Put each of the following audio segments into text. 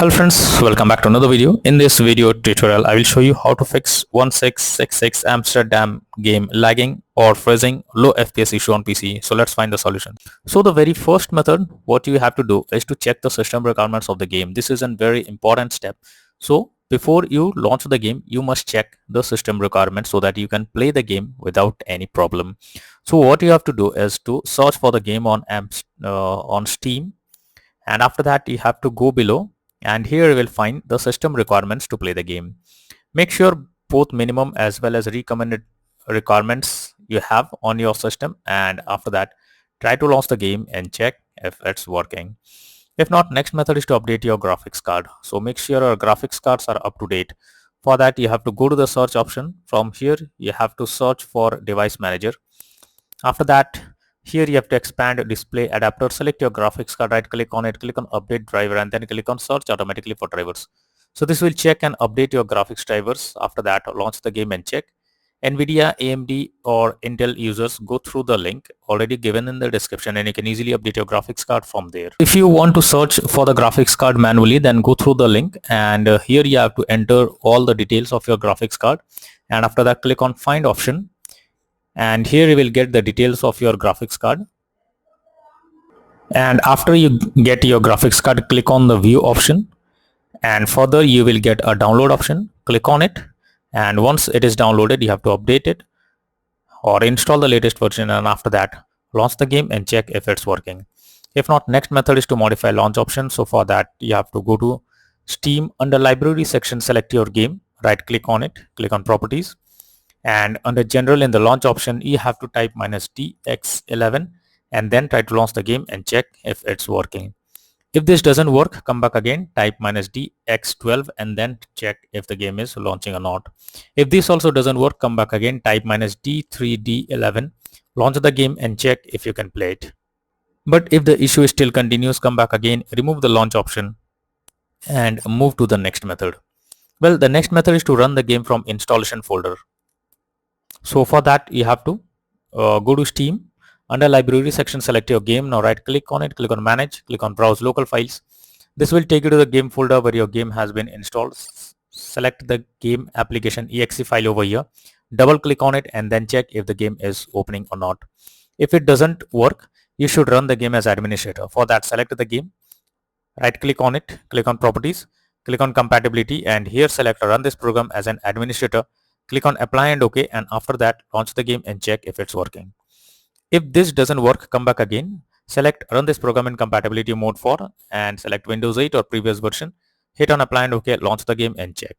Hello friends, welcome back to another video. In this video tutorial, I will show you how to fix 1666 Amsterdam game lagging or freezing low FPS issue on PC. So let's find the solution. So the very first method, what you have to do is to check the system requirements of the game. This is a very important step. So before you launch the game, you must check the system requirements so that you can play the game without any problem. So what you have to do is to search for the game on Steam, and after that you have to go below, and here you will find the system requirements to play the game. Make sure both minimum as well as recommended requirements you have on your system, and after that try to launch the game and check if it's working. If not, next method is to update your graphics card. So make sure your graphics cards are up to date. For that you have to go to the search option. From here you have to search for device manager. After that, here you have to expand display adapter, select your graphics card, right click on it, click on update driver, and then click on search automatically for drivers. So this will check and update your graphics drivers. After that, launch the game and check. NVIDIA, AMD or Intel users, go through the link already given in the description and you can easily update your graphics card from there. If you want to search for the graphics card manually, then go through the link, and here you have to enter all the details of your graphics card, and after that click on find option, and here you will get the details of your graphics card. And after you get your graphics card, click on the view option, and further you will get a download option. Click on it, and once it is downloaded you have to update it or install the latest version, and after that launch the game and check if it's working. If not, next method is to modify launch option. So for that you have to go to Steam, under library section select your game, right click on it, click on properties, and under general in the launch option you have to type -dx11 and then try to launch the game and check if it's working. If this doesn't work, come back again, type -dx12 and then check if the game is launching or not. If this also doesn't work, come back again, type -d3d11, launch the game and check if you can play it. But if the issue still continues, come back again, remove the launch option and move to the next method. Well, the next method is to run the game from installation folder. So for that you have to go to Steam, under library section select your game. Now right click on it, click on manage, click on browse local files. This will take you to the game folder where your game has been installed. Select the game application exe file over here, double click on it and then check if the game is opening or not. If it doesn't work, you should run the game as administrator. For that, select the game, right click on it, click on properties, click on compatibility, and here select run this program as an administrator. Click on apply and OK, and after that launch the game and check if it's working. If this doesn't work, come back again, select run this program in compatibility mode for, and select Windows 8 or previous version, hit on apply and OK, launch the game and check.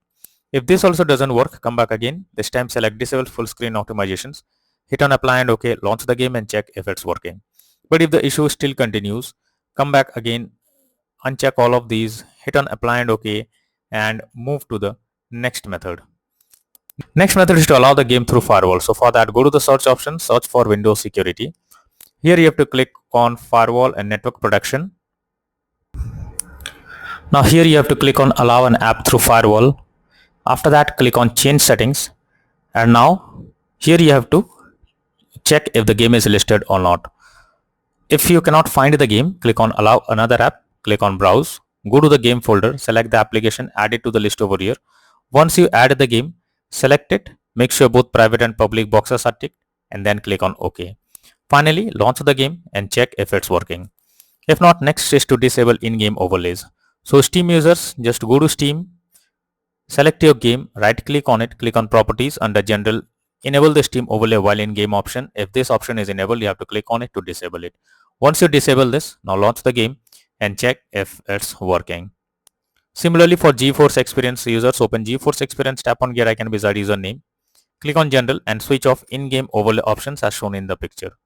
If this also doesn't work, come back again, this time select disable full screen optimizations, hit on apply and OK, launch the game and check if it's working. But if the issue still continues, come back again, uncheck all of these, hit on apply and OK, and move to the next method. Next method is to allow the game through firewall. So for that, go to the search option, search for Windows security. Here you have to click on firewall and network protection. Now here you have to click on allow an app through firewall. After that, click on change settings, and now here you have to check if the game is listed or not. If you cannot find the game, click on allow another app, click on browse, go to the game folder, select the application, add it to the list over here. Once you add the game, select it, make sure both private and public boxes are ticked, and then click on OK. Finally, launch the game and check if it's working. If not, next is to disable in-game overlays. So Steam users, just go to Steam, select your game, right click on it, click on properties, under general, enable the Steam overlay while in game option. If this option is enabled, you have to click on it to disable it. Once you disable this, now launch the game and check if it's working. Similarly, for GeForce Experience users, open GeForce Experience, tap on Gear Icon beside username, click on General and switch off in-game overlay options as shown in the picture.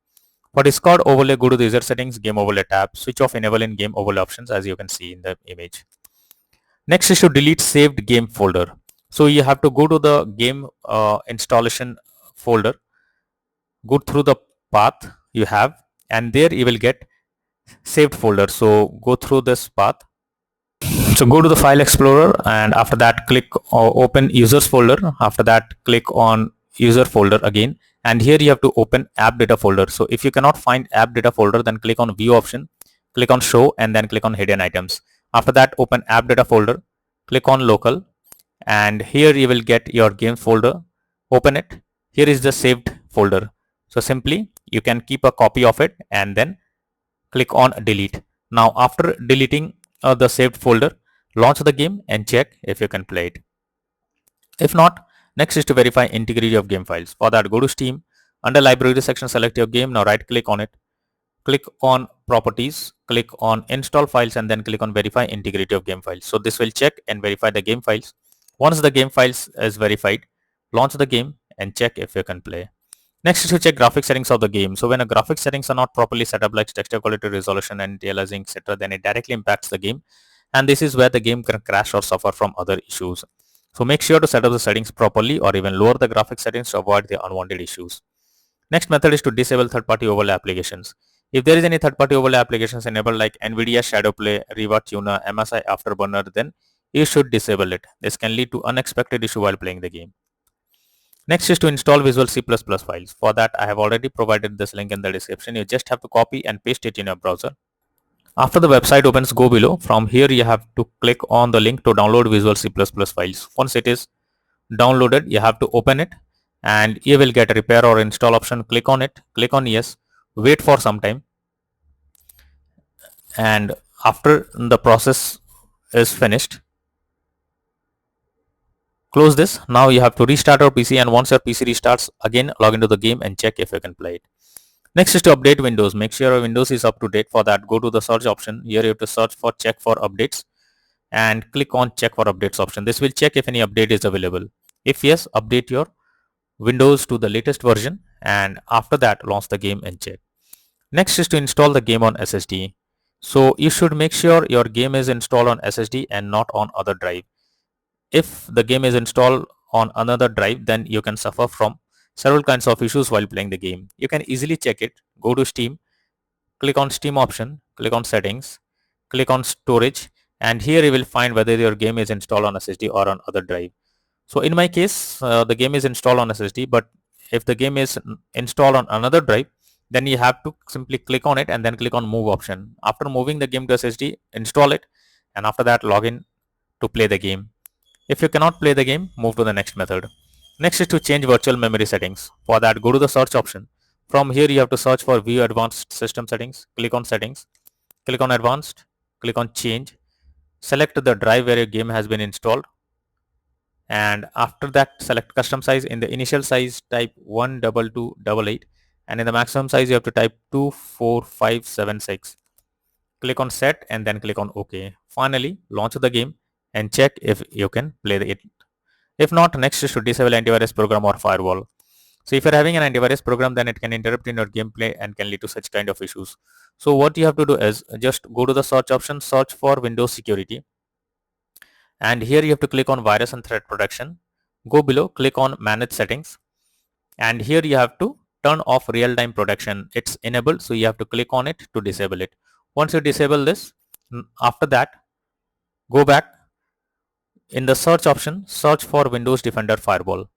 For Discord overlay, go to the user settings, game overlay tab, switch off enable in-game overlay options as you can see in the image. Next is to delete saved game folder. So you have to go to the game installation folder, go through the path you have, and there you will get saved folder. So go through this path. So go to the file explorer, and after that click open users folder. After that click on user folder again, and here you have to open app data folder. So if you cannot find app data folder, then click on view option, click on show, and then click on hidden items. After that, open app data folder, click on local, and here you will get your games folder. Open it. Here is the saved folder. So simply you can keep a copy of it and then click on delete. Now after deleting the saved folder, launch the game and check if you can play it. If not, next is to verify integrity of game files. For that, go to Steam. Under library section, select your game. Now right click on it. Click on properties, click on install files, and then click on verify integrity of game files. So this will check and verify the game files. Once the game files is verified, launch the game and check if you can play. Next is to check graphic settings of the game. So when a graphic settings are not properly set up, like texture quality, resolution, and anti-aliasing, etc., then it directly impacts the game, and this is where the game can crash or suffer from other issues. So make sure to set up the settings properly or even lower the graphic settings to avoid the unwanted issues. Next method is to disable third-party overlay applications. If there is any third-party overlay applications enabled like NVIDIA Shadowplay, Riva Tuner, MSI Afterburner, then you should disable it. This can lead to unexpected issue while playing the game. Next is to install Visual C++ files. For that, I have already provided this link in the description. You just have to copy and paste it in your browser. After the website opens, go below. From here, you have to click on the link to download Visual C++ files. Once it is downloaded, you have to open it and you will get a repair or install option. Click on it, click on yes, wait for some time, and after the process is finished, close this. Now you have to restart your PC, and once your PC restarts, again log into the game and check if you can play it. Next is to update Windows. Make sure your Windows is up to date. For that, go to the search option. Here you have to search for check for updates and click on check for updates option. This will check if any update is available. If yes, update your Windows to the latest version, and after that launch the game and check. Next is to install the game on SSD. So you should make sure your game is installed on SSD and not on other drive. If the game is installed on another drive, then you can suffer from several kinds of issues while playing the game. You can easily check it. Go to Steam, click on Steam option, click on settings, click on storage, and here you will find whether your game is installed on SSD or on other drive. So in my case, the game is installed on SSD, but if the game is installed on another drive, then you have to simply click on it and then click on move option. After moving the game to SSD, install it, and after that log in to play the game. If you cannot play the game, move to the next method. Next is to change virtual memory settings. For that, go to the search option. From here you have to search for view advanced system settings. Click on settings, click on advanced, click on change, select the drive where your game has been installed, and after that select custom size. In the initial size type 12288, and in the maximum size you have to type 24576. Click on set and then click on OK. Finally launch the game and check if you can play it. If not, next is to disable antivirus program or firewall. So if you're having an antivirus program, then it can interrupt in your gameplay and can lead to such kind of issues. So what you have to do is just go to the search option, search for Windows security, and here you have to click on virus and threat protection. Go below, click on manage settings, and here you have to turn off real-time protection. It's enabled, so you have to click on it to disable it. Once you disable this, after that go back in the search option, search for Windows Defender Firewall.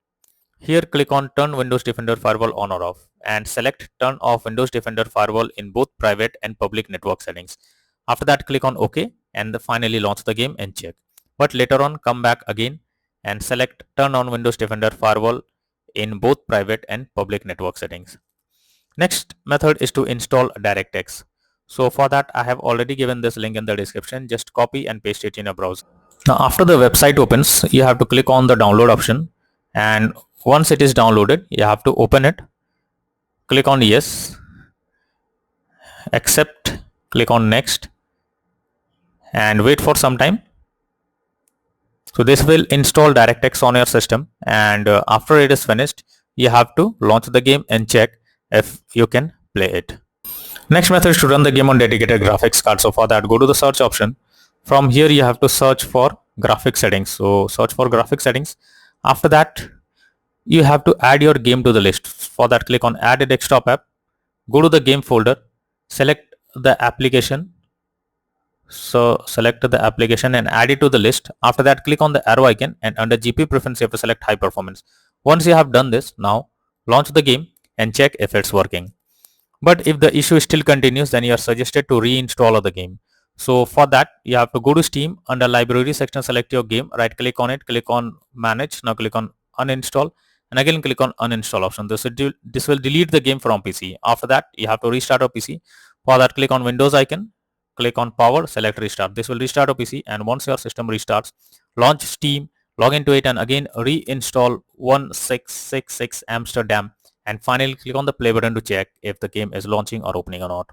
Here click on turn Windows Defender Firewall on or off and select turn off Windows Defender Firewall in both private and public network settings. After that click on OK and finally launch the game and check. But later on come back again and select turn on Windows Defender Firewall in both private and public network settings. Next method is to install DirectX. So for that I have already given this link in the description. Just copy and paste it in your browser. Now after the website opens, you have to click on the download option, and once it is downloaded you have to open it, click on yes, accept, click on next, and wait for some time. So this will install DirectX on your system, and after it is finished you have to launch the game and check if you can play it. Next method is to run the game on dedicated graphics card. So for that go to the search option. From here you have to search for graphics settings. So search for graphics settings. After that you have to add your game to the list. For that click on add a desktop app, go to the game folder, select the application. So select the application and add it to the list. After that click on the arrow icon, and under GPU preference you have to select high performance. Once you have done this, now launch the game and check if it's working. But if the issue still continues, then you are suggested to reinstall the game. So for that, you have to go to Steam, under library section, select your game, right click on it, click on manage. Now click on uninstall, and again click on uninstall option. This will delete the game from PC. After that, you have to restart your PC. For that, click on Windows icon, click on power, select restart. This will restart your PC, and once your system restarts, launch Steam, log into it, and again reinstall 1666 Amsterdam, and finally click on the play button to check if the game is launching or opening or not.